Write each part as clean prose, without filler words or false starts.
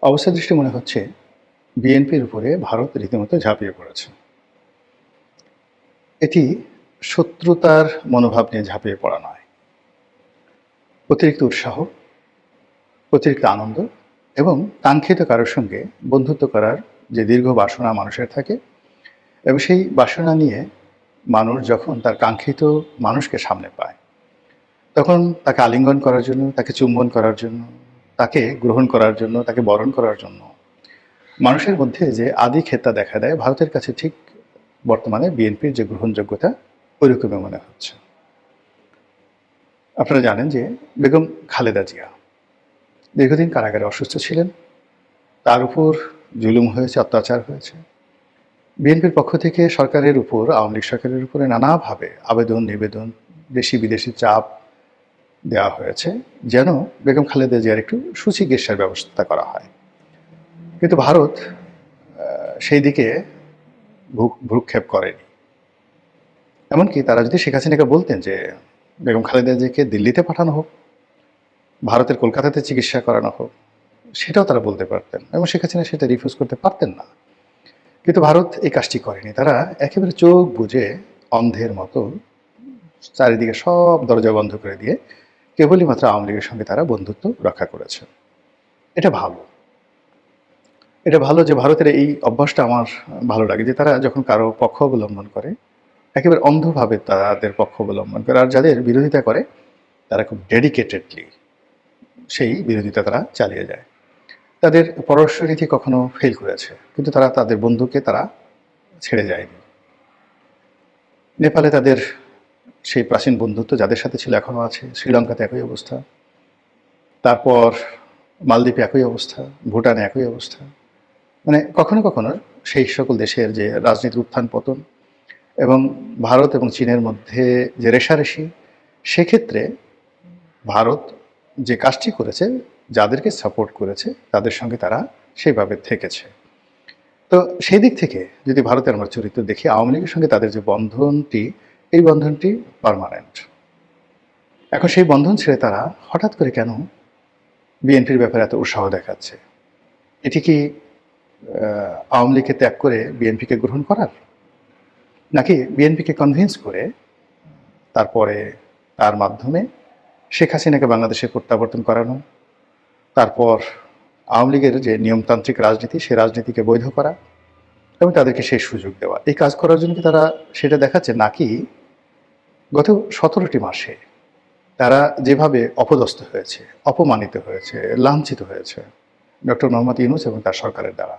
অবস্থা দৃষ্টি মনে হচ্ছে বিএনপির উপরে ভারত রীতিমতো ঝাঁপিয়ে পড়েছে। এটি শত্রুতার মনোভাব নিয়ে ঝাঁপিয়ে পড়া নয়, অতিরিক্ত উৎসাহ, অতিরিক্ত আনন্দ এবং কাঙ্ক্ষিত কারোর সঙ্গে বন্ধুত্ব করার যে দীর্ঘ বাসনা মানুষের থাকে, এবং সেই বাসনা নিয়ে মানুষ যখন তার কাঙ্ক্ষিত মানুষকে সামনে পায়, তখন তাকে আলিঙ্গন করার জন্য, তাকে চুম্বন করার জন্য, তাকে গ্রহণ করার জন্য, তাকে বরণ করার জন্য মানুষের মধ্যে যে আদি খেতা দেখা দেয়, ভারতের কাছে ঠিক বর্তমানে বিএনপির যে গ্রহণযোগ্যতা ওইরকমই মনে হচ্ছে। আপনারা জানেন যে বেগম খালেদা জিয়া দীর্ঘদিন কারাগারে অসুস্থ ছিলেন, তার উপর জুলুম হয়েছে, অত্যাচার হয়েছে। বিএনপির পক্ষ থেকে সরকারের উপর, আওয়ামী লীগ সরকারের উপরে নানাভাবে আবেদন নিবেদন, দেশি বিদেশি চাপ দেওয়া হয়েছে যেন বেগম খালেদা জিয়ার একটু সুচিকিৎসার ব্যবস্থা করা হয়। কিন্তু ভারত সেই দিকে ভ্রুক্ষেপ করেনি। এমনকি তারা যদি শেখ হাসিনাকে বলতেন যে বেগম খালেদা জিয়াকে দিল্লিতে পাঠানো হোক, ভারতের কলকাতাতে চিকিৎসা করানো হোক, সেটাও তারা বলতে পারতেন এবং শেখ হাসিনা সেটা রিফিউজ করতে পারতেন না। কিন্তু ভারত এই কাজটি করেনি। তারা একেবারে চোখ বুজে অন্ধের মতো চারিদিকে সব দরজা বন্ধ করে দিয়ে কেবলই মাত্র আওয়ামী লীগের সঙ্গে তারা বন্ধুত্ব রক্ষা করেছে। এটা ভালো। এটা ভালো যে ভারতের এই অভ্যাসটা আমার ভালো লাগে, যে তারা যখন কারো পক্ষ অবলম্বন করে একেবারে অন্ধভাবে তাদের পক্ষ অবলম্বন করে, আর যাদের বিরোধিতা করে তারা খুব ডেডিকেটেডলি সেই বিরোধিতা তারা চালিয়ে যায়। তাদের পররাষ্ট্রনীতি কখনো ফেল করেছে, কিন্তু তারা তাদের বন্ধুকে তারা ছেড়ে যায়নি। নেপালে তাদের সেই প্রাচীন বন্ধুত্ব যাদের সাথে ছিল এখনও আছে, শ্রীলঙ্কাতে একই অবস্থা, তারপর মালদ্বীপে একই অবস্থা, ভুটানে একই অবস্থা। মানে কখনো কখনো সেই সকল দেশের যে রাজনীতির উত্থান পতন এবং ভারত এবং চীনের মধ্যে যে রেষারেষি, সেক্ষেত্রে ভারত যে কাজটি করেছে, যাদেরকে সাপোর্ট করেছে তাদের সঙ্গে তারা সেইভাবে থেকেছে। তো সেই দিক থেকে যদি ভারতের আমরা চরিত্র দেখি, আওয়ামী লীগের সঙ্গে তাদের যে বন্ধনটি, এই বন্ধনটি পার্মানেন্ট। এখন সেই বন্ধন ছেড়ে তারা হঠাৎ করে কেন বিএনপির ব্যাপারে এত উৎসাহ দেখাচ্ছে? এটি কি আওয়ামী লীগকে ত্যাগ করে বিএনপিকে গ্রহণ করার, নাকি বিএনপিকে কনভিন্স করে তারপরে তার মাধ্যমে শেখ হাসিনাকে বাংলাদেশে প্রত্যাবর্তন করানো, তারপর আওয়ামী লীগের যে নিয়মতান্ত্রিক রাজনীতি, সেই রাজনীতিকে বৈধ করা এবং তাদেরকে সেই সুযোগ দেওয়া, এই কাজ করার জন্য কি তারা সেটা দেখাচ্ছে? নাকি গত 17টি মাসে তারা যেভাবে অপদস্থ হয়েছে, অপমানিত হয়েছে, লাঞ্ছিত হয়েছে ডক্টর মোহাম্মদ ইউনূস এবং তার সরকারের দ্বারা,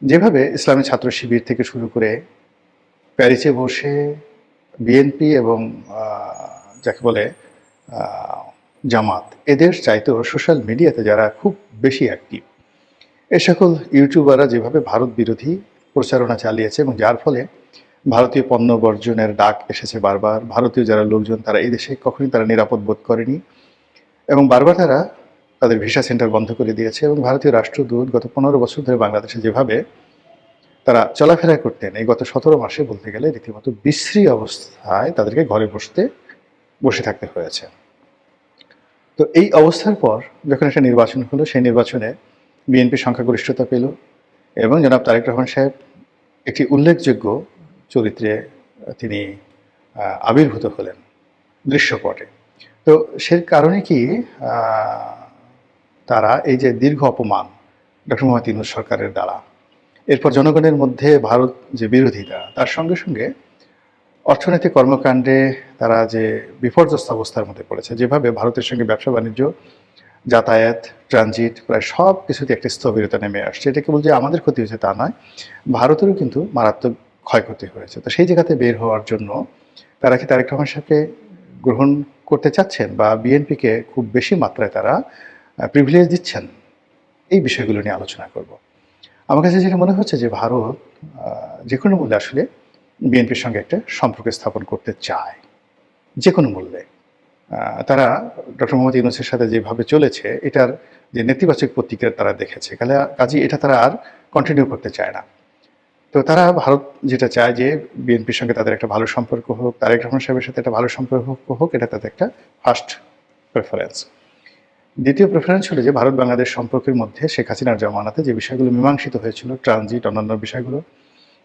যেভাবে ইসলামী ছাত্র শিবির থেকে শুরু করে প্যারিসে বসে বিএনপি এবং যাকে বলে জামাত, এদের চাইতেও সোশ্যাল মিডিয়াতে যারা খুব বেশি অ্যাক্টিভ, এ সকল ইউটিউবাররা যেভাবে ভারত বিরোধী প্রচারণা চালিয়েছে এবং যার ফলে ভারতীয় পণ্য বর্জনের ডাক এসেছে বারবার। ভারতীয় যারা লোকজন তারা এই দেশে কখনোই তারা নিরাপদ বোধ করেনি এবং বারবার তারা তাদের ভিসা সেন্টার বন্ধ করে দিয়েছে। এবং ভারতীয় রাষ্ট্রদূত গত 15 বছর ধরে বাংলাদেশে যেভাবে তারা চলাফেরা করতেন, এই গত 17 মাসে বলতে গেলে রীতিমতো বিশ্রী অবস্থায় তাদেরকে ঘরে বসে থাকতে হয়েছে। তো এই অবস্থার পর যখন একটা নির্বাচন হলো, সেই নির্বাচনে বিএনপি সংখ্যাগরিষ্ঠতা পেল এবং জনাব তারেক রহমান সাহেব একটি উল্লেখযোগ্য চরিত্রে তিনি আবির্ভূত হলেন দৃশ্যপটে। তো সে কারণে কি তারা এই যে দীর্ঘ অপমান ডক্টর মোহাম্মদ ইউনূস সরকারের দ্বারা, এরপর জনগণের মধ্যে ভারত যে বিরোধিতা, তার সঙ্গে সঙ্গে অর্থনৈতিক কর্মকাণ্ডে তারা যে বিপর্যস্ত অবস্থার মধ্যে পড়েছে, যেভাবে ভারতের সঙ্গে ব্যবসা বাণিজ্য, যাতায়াত, ট্রানজিট প্রায় সব কিছুতে একটা স্থবিরতা নেমে আসছে। এটা কেবল যে আমাদের ক্ষতি হয়েছে তা নয়, ভারতেরও কিন্তু মারাত্মক ক্ষয়ক্ষতি হয়েছে। তো সেই জায়গাতে বের হওয়ার জন্য তারা কি তারেক রহমান সাহেবকে গ্রহণ করতে চাচ্ছেন, বা বিএনপিকে খুব বেশি মাত্রায় তারা প্রিভিলেজ দিচ্ছেন? এই বিষয়গুলো নিয়ে আলোচনা করব। আমার কাছে যেটা মনে হচ্ছে যে ভারত যে কোনো মূল্যে আসলে বিএনপির সঙ্গে একটা সম্পর্ক স্থাপন করতে চায়, যে কোনো মূল্যে। তারা ডক্টর মোহাম্মদ ইউনূসের সাথে যেভাবে চলেছে, এটার যে নেতিবাচক প্রতিক্রিয়া তারা দেখেছে, কাজে এটা তারা আর কন্টিনিউ করতে চায় না। তো তারা ভারত যেটা চায় যে বিএনপির সঙ্গে তাদের একটা ভালো সম্পর্ক হোক, তারেক রহমান সাহেবের সাথে একটা ভালো সম্পর্ক হোক, এটা তাদের একটা ফার্স্ট প্রেফারেন্স। দ্বিতীয় প্রেফারেন্স হলো যে ভারত বাংলাদেশ সম্পর্কের মধ্যে শেখ হাসিনার জমানাতে যে বিষয়গুলো মীমাংসিত হয়েছিল, ট্রানজিট, অন্যান্য বিষয়গুলো,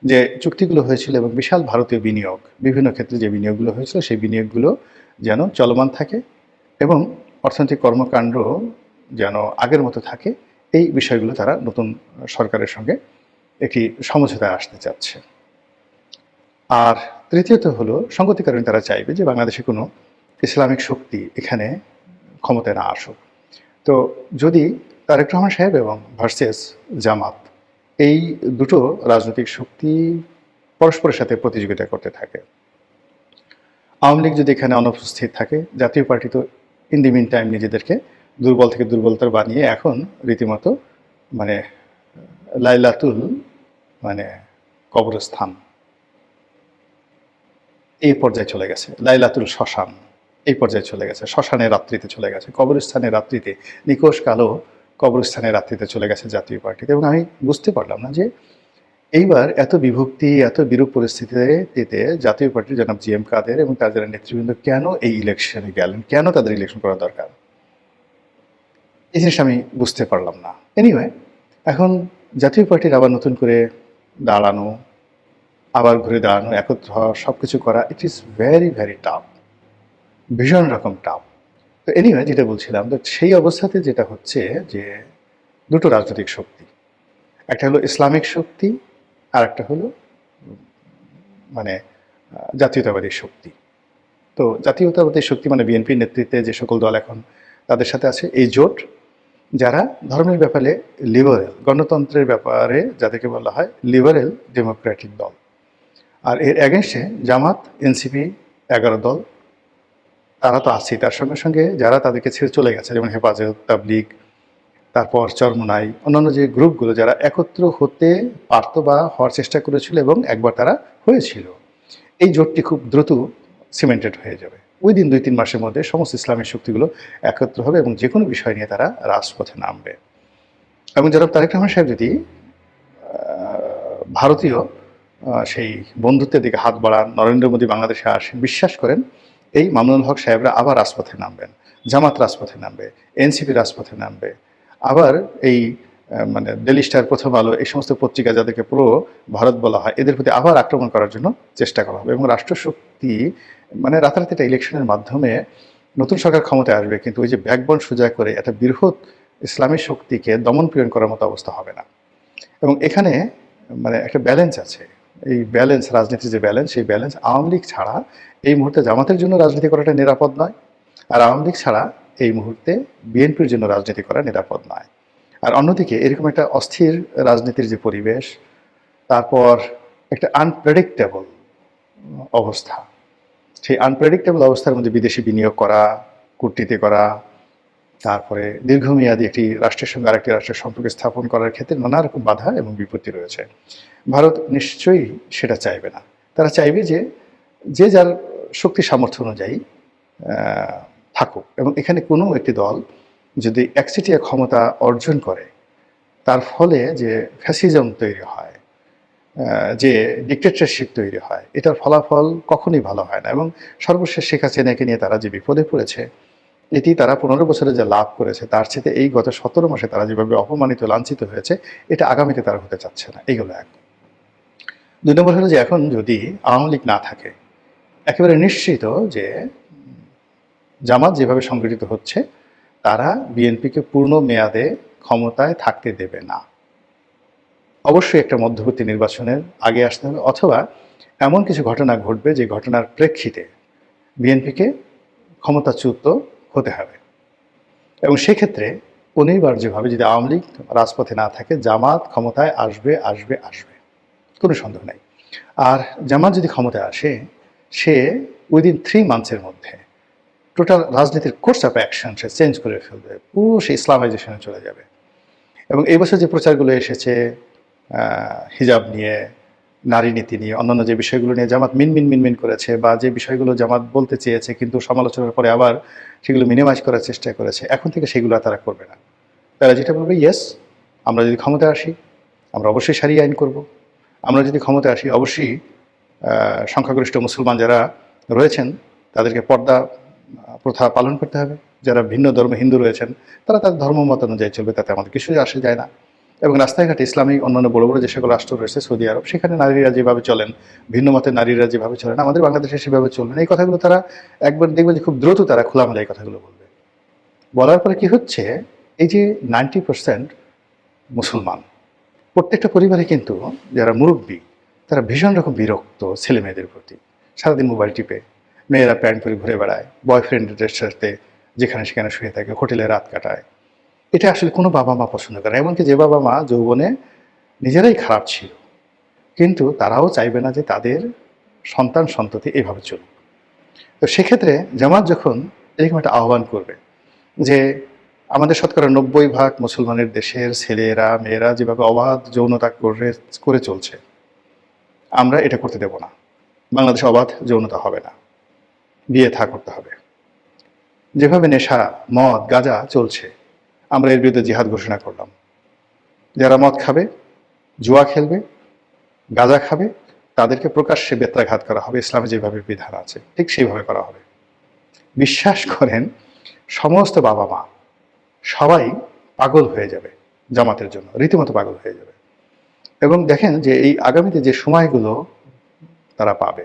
যে চুক্তিগুলো হয়েছিল এবং বিশাল ভারতীয় বিনিয়োগ, বিভিন্ন ক্ষেত্রে যে বিনিয়োগগুলো হয়েছিল সেই বিনিয়োগগুলো যেন চলমান থাকে এবং অর্থনৈতিক কর্মকাণ্ড যেন আগের মতো থাকে, এই বিষয়গুলো তারা নতুন সরকারের সঙ্গে একটি সমঝোতায় আসতে চাচ্ছে। আর তৃতীয়ত হলো সঙ্গতি কারণে তারা চাইবে যে বাংলাদেশে কোনো ইসলামিক শক্তি এখানে ক্ষমতায় না আসুক। তো যদি তারেক রহমান সাহেব এবং ভার্সেস জামাত, এই দুটো রাজনৈতিক শক্তি পরস্পরের সাথে প্রতিযোগিতা করতে থাকে, আওয়ামী লীগ যদি এখানে অনুপস্থিত থাকে, জাতীয় পার্টি তো ইন দি মিন টাইম নিজেদেরকে দুর্বল থেকে দুর্বলতর বানিয়ে এখন রীতিমতো মানে লাইলাতুল মানে কবরস্থান এই পর্যায়ে চলে গেছে, লাইলাতুল শ্মশান এই পর্যায়ে চলে গেছে, শ্মশানের রাত্রিতে চলে গেছে, কবরস্থানের রাত্রিতে, নিকোষ কালো কবরস্থানের রাত্রিতে চলে গেছে জাতীয় পার্টিতে। এবং আমি বুঝতে পারলাম না যে এইবার এত বিভক্তি, এত বিরূপ পরিস্থিতিতে জাতীয় পার্টির জনাব জি এম কাদের এবং তার যারা নেতৃবৃন্দ কেন এই ইলেকশনে গেলেন, কেন তাদের ইলেকশন করা দরকার, এই জিনিসটা আমি বুঝতে পারলাম না। এনিওয়ে, এখন জাতীয় পার্টির আবার নতুন করে দাঁড়ানো, আবার ঘুরে দাঁড়ানো, একত্র হওয়া, সব কিছু করা, it is very very tough, ভীষণ রকম টাফ। তো এনিওয়ে, যেটা বলছিলাম, তো সেই অবস্থাতে যেটা হচ্ছে যে দুটো রাজনৈতিক শক্তি, একটা হলো ইসলামিক শক্তি আর একটা হলো মানে জাতীয়তাবাদী শক্তি। তো জাতীয়তাবাদী শক্তি মানে বিএনপির নেতৃত্বে যে সকল দল এখন তাদের সাথে আছে এই জোট, যারা ধর্মের ব্যাপারে লিবারেল, গণতন্ত্রের ব্যাপারে যাদেরকে বলা হয় লিবারেল ডেমোক্রেটিক দল। আর এর অ্যাগেনস্টে জামাত, এনসিপি, 11 দল, তারা তো আছেই। তার সঙ্গে সঙ্গে যারা তাদেরকে ছেড়ে চলে গেছে, যেমন হেফাজত, তাবলিগ, তারপর চরমোনাই, অন্যান্য যে গ্রুপগুলো যারা একত্র হতে পারত বা হওয়ার চেষ্টা করেছিল এবং একবার তারা হয়েছিল, এই জোটটি খুব দ্রুত সিমেন্টেড হয়ে যাবে। উইদিন 2-3 মাসের মধ্যে সমস্ত ইসলামিক শক্তিগুলো একত্র হবে এবং যে কোনো বিষয় নিয়ে তারা রাজপথে নামবে। এবং জনাব তারেক রহমান সাহেব যদি ভারতীয় সেই বন্ধুত্বের দিকে হাত বাড়ান, নরেন্দ্র মোদী বাংলাদেশে আসেন, বিশ্বাস করেন এই মামুনুল হক সাহেবরা আবার রাজপথে নামবেন, জামাত রাজপথে নামবে, এনসিপি রাজপথে নামবে, আবার এই মানে ডেলি স্টার, প্রথম আলো, এই সমস্ত পত্রিকা যাদেরকে পুরো ভারত বলা হয়, এদের প্রতি আবার আক্রমণ করার জন্য চেষ্টা করা হবে। এবং রাষ্ট্রশক্তি মানে রাতারাতি একটা ইলেকশনের মাধ্যমে নতুন সরকার ক্ষমতায় আসবে, কিন্তু ওই যে ব্যাকবন সোজা করে একটা বৃহৎ ইসলামী শক্তিকে দমন পীড়ন করার মতো অবস্থা হবে না। এবং এখানে মানে একটা ব্যালেন্স আছে, এই ব্যালেন্স, রাজনীতির যে ব্যালেন্স, সেই ব্যালেন্স আওয়ামী লীগ ছাড়া এই মুহূর্তে জামাতের জন্য রাজনীতি করাটা নিরাপদ নয়, আর আওয়ামী লীগ ছাড়া এই মুহূর্তে বিএনপির জন্য রাজনীতি করা নিরাপদ নয়। আর অন্যদিকে এরকম একটা অস্থির রাজনীতির যে পরিবেশ, তারপর একটা আনপ্রেডিক্টেবল অবস্থা, সেই আনপ্রেডিক্টেবল অবস্থার মধ্যে বিদেশি বিনিয়োগ করা, কূটনীতি করা, তারপরে দীর্ঘমেয়াদী একটি রাষ্ট্রের সঙ্গে আরেকটি রাষ্ট্রের সম্পর্ক স্থাপন করার ক্ষেত্রে নানা রকম বাধা এবং বিপত্তি রয়েছে। ভারত নিশ্চয়ই সেটা চাইবে না। তারা চাইবে যে যে যার শক্তি সামর্থ্য অনুযায়ী থাকুক, এবং এখানে কোনো একটি দল যদি একচেটিয়া ক্ষমতা অর্জন করে, তার ফলে যে ফ্যাসিজম তৈরি হয়, যে ডিক্টেটরশিপ তৈরি হয়, এটার ফলাফল কখনোই ভালো হয় না। এবং সর্বশেষ শেখ হাসিনাকে নিয়ে তারা যে বিপদে পড়েছে, এটি তারা 15 বছরে যে লাভ করেছে তার চেয়ে এই গত 17 মাসে তারা যেভাবে অপমানিত, লাঞ্ছিত হয়েছে, এটা আগামীতে তারা হতে চাচ্ছে না। এইগুলো এক। 2 নম্বর হলো যে এখন যদি আওয়ামী লীগ না থাকে, একেবারে নিশ্চিত যে জামাত যেভাবে সংগঠিত হচ্ছে, তারা বিএনপিকে পূর্ণ মেয়াদে ক্ষমতায় থাকতে দেবে না। অবশ্যই একটা মধ্যবর্তী নির্বাচনের আগে আসতে হবে, অথবা এমন কিছু ঘটনা ঘটবে যে ঘটনার প্রেক্ষিতে বিএনপিকে ক্ষমতাচ্যুত হতে হবে। এবং সেক্ষেত্রে অনিবার্যভাবে যদি আওয়ামী লীগ রাজপথে না থাকে, জামাত ক্ষমতায় আসবে আসবে আসবে, কোনো সন্দেহ নেই। আর জামাত যদি ক্ষমতায় আসে, সে উইদিন 3 মান্থসের মধ্যে টোটাল রাজনীতির course of action say change করে ফেলবে, পুরো সে ইসলামাইজেশনে চলে যাবে। এবং এই বছর যে প্রচারগুলো এসেছে হিজাব নিয়ে, নারী নীতি নিয়ে, অন্যান্য যে বিষয়গুলো নিয়ে জামাত মিনমিন করেছে, বা যে বিষয়গুলো জামাত বলতে চেয়েছে কিন্তু সমালোচনার পরে আবার সেগুলো মিনিমাইজ করার চেষ্টা করেছে, এখন থেকে সেগুলো আর তারা করবে না। তারা যেটা বলবে, ইয়েস, আমরা যদি ক্ষমতায় আসি আমরা অবশ্যই সারিয়া আইন করব, আমরা যদি ক্ষমতায় আসি অবশ্যই সংখ্যাগরিষ্ঠ মুসলমান যারা রয়েছেন তাদেরকে পর্দা প্রথা পালন করতে হবে, যারা ভিন্ন ধর্ম হিন্দু রয়েছেন তারা তাদের ধর্ম মত অনুযায়ী চলবে, তাতে আমাদের কিছুই আসে যায় না। এবং রাস্তাঘাটে ইসলামী অন্যান্য বড় বড় যে সকল রাষ্ট্র রয়েছে, সৌদি আরব, সেখানে নারীরা যেভাবে চলেন, ভিন্ন মতের নারীরা যেভাবে চলেন, আমাদের বাংলাদেশে সেভাবে চলবেন। এই কথাগুলো তারা একবার দেখবেন যে খুব দ্রুত তারা খোলামেলা এই কথাগুলো বলবে। বলার পরে কি হচ্ছে, এই যে 90% মুসলমান, প্রত্যেকটা পরিবারে কিন্তু যারা মুরব্বী তারা ভীষণ রকম বিরক্ত ছেলে মেয়েদের প্রতি। সারাদিন মোবাইল টিপে, মেয়েরা প্যান্ট পরে ঘুরে বেড়ায়, বয়ফ্রেন্ডদের সাথে যেখানে সেখানে শুয়ে থাকে, হোটেলে রাত কাটায়। এটা আসলে কোনো বাবা মা পছন্দ করে না। এমনকি যে বাবা মা যৌবনে নিজেরাই খারাপ ছিল, কিন্তু তারাও চাইবে না যে তাদের সন্তান সন্ততি এভাবে চলুক। তো সেক্ষেত্রে জামাত যখন এরকম একটা আহ্বান করবে যে আমাদের শতকরা 90% মুসলমানের দেশের ছেলেরা মেয়েরা যেভাবে অবাধ যৌনতা করে চলছে, আমরা এটা করতে দেব না। বাংলাদেশে অবাধ যৌনতা হবে না, বিয়ে থা করতে হবে। যেভাবে নেশা, মদ, গাঁজা চলছে, আমরা এর বিরুদ্ধে জিহাদ ঘোষণা করলাম। যারা মদ খাবে, জুয়া খেলবে, গাঁজা খাবে, তাদেরকে প্রকাশ্যে বেত্রাঘাত করা হবে। ইসলামে যেভাবে বিধান আছে ঠিক সেইভাবে করা হবে। বিশ্বাস করেন, সমস্ত বাবা মা সবাই পাগল হয়ে যাবে জামাতের জন্য, রীতিমতো পাগল হয়ে যাবে। এবং দেখেন যে এই আগামীতে যে সময়গুলো তারা পাবে,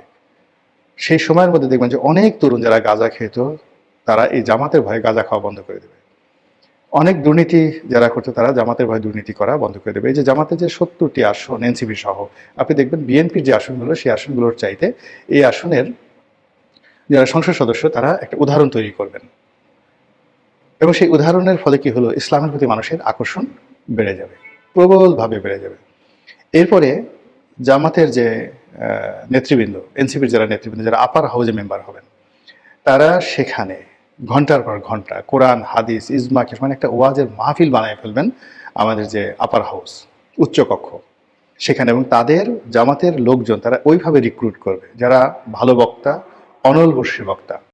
সেই সময়ের মধ্যে দেখবেন যে অনেক তরুণ যারা গাঁজা খেত, তারা এই জামাতের ভয়ে গাঁজা খাওয়া বন্ধ করে দেবে। অনেক দুর্নীতি যারা করতো তারা জামাতের ভয়ে দুর্নীতি করা বন্ধ করে দেবে। এই যে জামাতের যে 70টি আসন এনসিপি সহ, আপনি দেখবেন বিএনপির যে আসনগুলো, সেই আসনগুলোর চাইতে এই আসনের যারা সংসদ সদস্য তারা একটা উদাহরণ তৈরি করবেন। এবং সেই উদাহরণের ফলে কি হলো, ইসলামের প্রতি মানুষের আকর্ষণ বেড়ে যাবে, প্রবলভাবে বেড়ে যাবে। এরপরে জামাতের যে নেতৃবৃন্দ, এনসিপির যারা নেতৃবৃন্দ, যারা আপার হাউজে মেম্বার হবেন, তারা সেখানে ঘন্টার পর ঘন্টা কোরআন, হাদিস, ইজমা, মানে একটা ওয়াজের মাহফিল বানায় ফেলবেন আমাদের যে আপার হাউস, উচ্চকক্ষ সেখানে। এবং তাদের জামাতের লোকজন তারা ওইভাবে রিক্রুট করবে যারা ভালো বক্তা, অনলবর্ষী বক্তা।